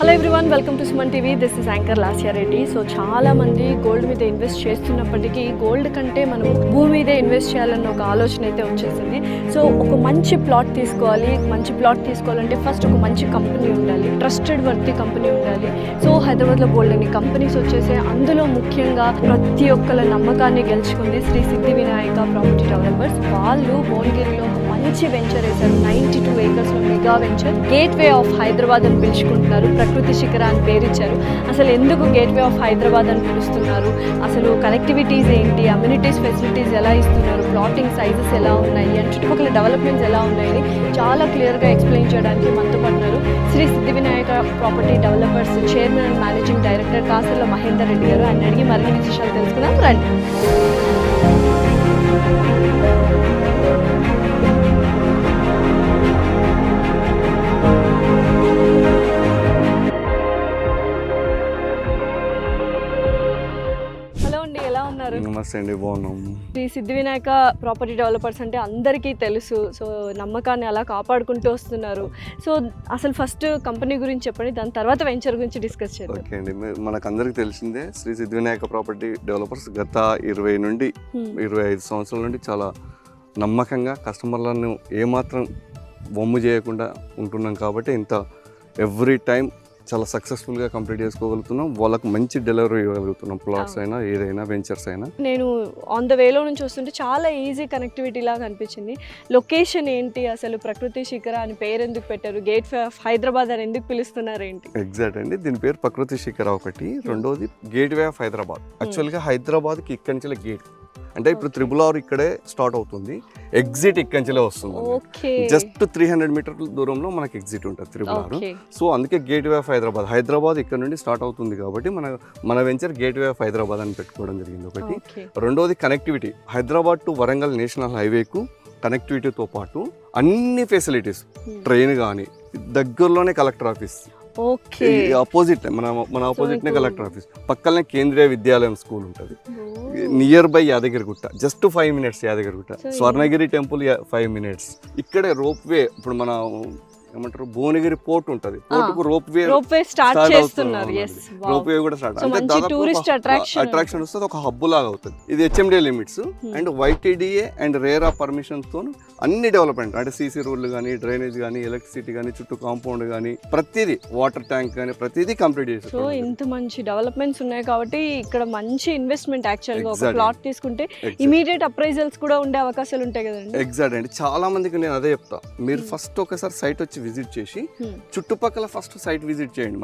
Hello everyone, welcome to Suman TV. This is anchor Lasya Reddy. So చాలా మంది gold మీద invest చేస్తున్నప్పటికీ గోల్డ్ కంటే మనం భూమి మీదే ఇన్వెస్ట్ చేయాలన్న ఒక ఆలోచన అయితే వచ్చేసింది. సో ఒక మంచి ప్లాట్ తీసుకోవాలంటే ఫస్ట్ ఒక మంచి కంపెనీ ఉండాలి, ట్రస్టెడ్ వర్తీ కంపెనీ ఉండాలి. సో హైదరాబాద్లో గోల్డ్ అని కంపెనీస్ వచ్చేసి అందులో ముఖ్యంగా ప్రతి ఒక్కళ్ళ నమ్మకాన్ని గెలుచుకుంది శ్రీ సిద్ధి వినాయక ప్రాపర్టీ డెవలపర్స్. వాళ్ళు భువనగిరిలో ఒక మంచి వెంచర్ వేశారు. 92 acres mega venture gateway of Hyderabad అని పిలుచుకుంటున్నారు. ప్రకృతి శిఖర అని పేరిచ్చారు. అసలు ఎందుకు గేట్వే ఆఫ్ హైదరాబాద్ అని పిలుస్తున్నారు, అసలు కనెక్టివిటీస్ ఏంటి, అమ్యూనిటీస్ ఫెసిలిటీస్ ఎలా ఇస్తున్నారు, ప్లాటింగ్ సైజెస్ ఎలా ఉన్నాయి అండ్ చుట్టుపక్కల డెవలప్మెంట్స్ ఎలా ఉన్నాయని చాలా క్లియర్గా ఎక్స్ప్లెయిన్ చేయడానికి మనతో పడినారు శ్రీ సిద్ధి Vinayaka property developers chairman and managing director Kasarla Mahender Reddy గారు. ఆయన అడిగి మరిన్ని విశేషాలు తెలుసుకుందాం రండి. నమస్తే అండి, బాగున్నాం. శ్రీ సిద్ధి వినాయక ప్రాపర్టీ డెవలపర్స్ అంటే అందరికీ తెలుసు. సో నమ్మకాన్ని అలా కాపాడుకుంటూ వస్తున్నారు. సో అసలు ఫస్ట్ కంపెనీ గురించి చెప్పండి, దాని తర్వాత వెంచర్ గురించి డిస్కస్ చేద్దాం. ఓకే అండి, మనకు అందరికీ తెలిసిందే శ్రీ సిద్ధి వినాయక ప్రాపర్టీ డెవలపర్స్ గత 20 నుండి 25 సంవత్సరాల నుండి చాలా నమ్మకంగా కస్టమర్లను ఏమాత్రం వమ్ము చేయకుండా ఉంటున్నాం. కాబట్టి ఇంత ఎవ్రీ టైం చాలా సక్సెస్ఫుల్గా కంప్లీట్ చేసుకోగలుగుతున్నాం. వాళ్ళకు మంచి డెలివరీ ఇవ్వగలుగుతున్నాం. ప్లాట్స్ అయినా ఏదైనా వెంచర్స్ అయినా. నేను ఆన్ ద వేలో నుంచి వస్తుంటే చాలా ఈజీ కనెక్టివిటీ లాగా అనిపించింది. లొకేషన్ ఏంటి, అసలు ప్రకృతి శిఖర అని పేరు ఎందుకు పెట్టారు, గేట్వే ఆఫ్ హైదరాబాద్ అని ఎందుకు పిలుస్తున్నారు ఏంటి? ఎగ్జాక్ట్ అండి, దీని పేరు ప్రకృతి శిఖర ఒకటి. రెండోది గేట్వే ఆఫ్ హైదరాబాద్. యాక్చువల్గా హైదరాబాద్కి ఇక్కడి నుంచి గేట్ అంటే ఇప్పుడు త్రిబుల్ ఇక్కడే స్టార్ట్ అవుతుంది, ఎగ్జిట్ ఇక్కడి నుంచే వస్తుంది. జస్ట్ 300 మీటర్ల దూరంలో మనకి ఎగ్జిట్ ఉంటుంది త్రిబుల్. సో అందుకే గేట్వే ఆఫ్ హైదరాబాద్ ఇక్కడ నుండి స్టార్ట్ అవుతుంది. కాబట్టి మన వెంచర్ గేట్వే ఆఫ్ హైదరాబాద్ అని పెట్టుకోవడం జరిగింది ఒకటి. రెండోది connectivity. Hyderabad to Warangal national హైవేకు కనెక్టివిటీతో పాటు అన్ని ఫెసిలిటీస్, ట్రైన్ కానీ, దగ్గరలోనే కలెక్టర్ ఆఫీస్, ఆపోజిట్ మన ఆపోజిట్ నే కలెక్టర్ ఆఫీస్, పక్కనే కేంద్రీయ విద్యాలయం స్కూల్ ఉంటుంది. Nearby Yadagirigutta, just 5 minutes Yadagirigutta. Swarnagiri temple 5 minutes. ఇక్కడే రోప్ వే, ఇప్పుడు మన ఏమంటారు భువనగిరి పోర్ట్ ఉంటుంది, పోర్టుకు రోప్ వే స్టార్ట్ చేస్తున్నారు. రోప్ వే కూడా స్టార్ట్ అంటే దాదాపు అట్రాక్షన్ వస్తుంది, ఒక హబ్ లాగా అవుతుంది. ఇది HMD limits and YTDA and RERA permissions తో అన్ని డెవలప్మెంట్ అంటే CC రోడ్లు కానీ, డ్రైనేజ్ కానీ, ఎలక్ట్రిసిటీ కానీ, చుట్టూ కాంపౌండ్ కానీ, ప్రతిదీ వాటర్ ట్యాంక్ కానీ ప్రతిదీ కంప్లీట్ చేస్తారు. సో ఇంత మంచి డెవలప్మెంట్స్ ఉన్నాయి కాబట్టి ఇక్కడ మంచి ఇన్వెస్ట్మెంట్. యాక్చువల్ గా ఒక ప్లాట్ తీసుకుంటే ఇమీడియట్ అప్రైజల్స్ కూడా ఉండే అవకాశాలు ఉంటాయి కదండి. ఎగ్జాక్ట్ అండి, చాలా మందికి నేను అదే చెప్తా, మీరు ఫస్ట్ ఒకసారి సైట్ వచ్చి విజిట్ చేసి చుట్టుపక్కల ఫస్ట్ సైట్ విజిట్ చేయండి.